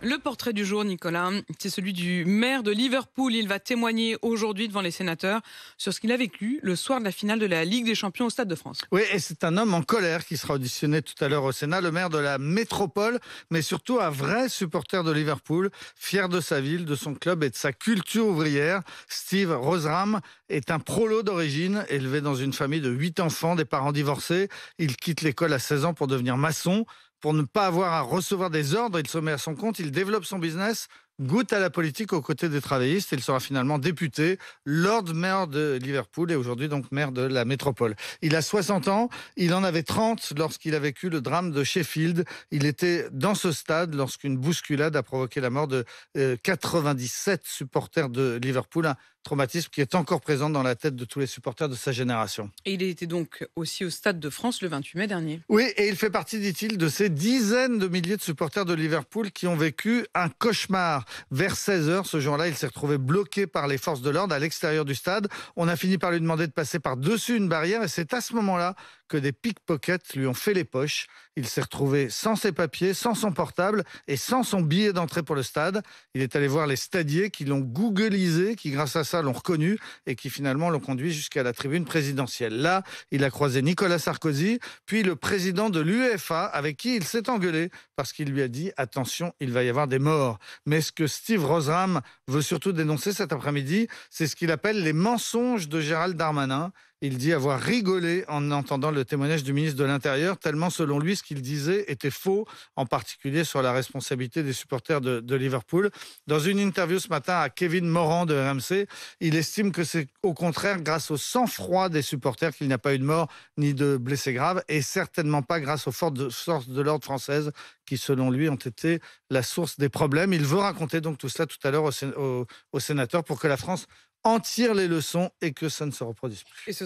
Le portrait du jour, Nicolas, c'est celui du maire de Liverpool. Il va témoigner aujourd'hui devant les sénateurs sur ce qu'il a vécu le soir de la finale de la Ligue des Champions au Stade de France. Oui, et c'est un homme en colère qui sera auditionné tout à l'heure au Sénat, le maire de la métropole, mais surtout un vrai supporter de Liverpool, fier de sa ville, de son club et de sa culture ouvrière. Steve Rotheram est un prolo d'origine, élevé dans une famille de 8 enfants, des parents divorcés. Il quitte l'école à 16 ans pour devenir maçon. Pour ne pas avoir à recevoir des ordres, il se met à son compte, il développe son business, goûte à la politique aux côtés des travaillistes. Il sera finalement député, Lord Mayor de Liverpool et aujourd'hui donc maire de la métropole. Il a 60 ans, il en avait 30 lorsqu'il a vécu le drame de Sheffield. Il était dans ce stade lorsqu'une bousculade a provoqué la mort de 97 supporters de Liverpool. Un traumatisme qui est encore présent dans la tête de tous les supporters de sa génération. Et il était donc aussi au Stade de France le 28 mai dernier. Oui, et il fait partie, dit-il, de ces dizaines de milliers de supporters de Liverpool qui ont vécu un cauchemar. Vers 16h, ce jour-là, il s'est retrouvé bloqué par les forces de l'ordre à l'extérieur du stade. On a fini par lui demander de passer par-dessus une barrière et c'est à ce moment-là que des pickpockets lui ont fait les poches. Il s'est retrouvé sans ses papiers, sans son portable et sans son billet d'entrée pour le stade. Il est allé voir les stadiers qui l'ont googlisé, qui grâce à ça l'ont reconnu et qui finalement l'ont conduit jusqu'à la tribune présidentielle. Là, il a croisé Nicolas Sarkozy, puis le président de l'UEFA avec qui il s'est engueulé parce qu'il lui a dit « Attention, il va y avoir des morts ». Mais ce que Steve Rotheram veut surtout dénoncer cet après-midi, c'est ce qu'il appelle les mensonges de Gérald Darmanin. Il dit avoir rigolé en entendant le témoignage du ministre de l'Intérieur, tellement selon lui ce qu'il disait était faux, en particulier sur la responsabilité des supporters de Liverpool. Dans une interview ce matin à Kevin Morand de RMC, il estime que c'est au contraire grâce au sang-froid des supporters qu'il n'y a pas eu de mort ni de blessés graves, et certainement pas grâce aux forces de l'ordre françaises qui, selon lui, ont été la source des problèmes. Il veut raconter donc tout cela tout à l'heure aux sénateurs pour que la France en tire les leçons et que ça ne se reproduise plus.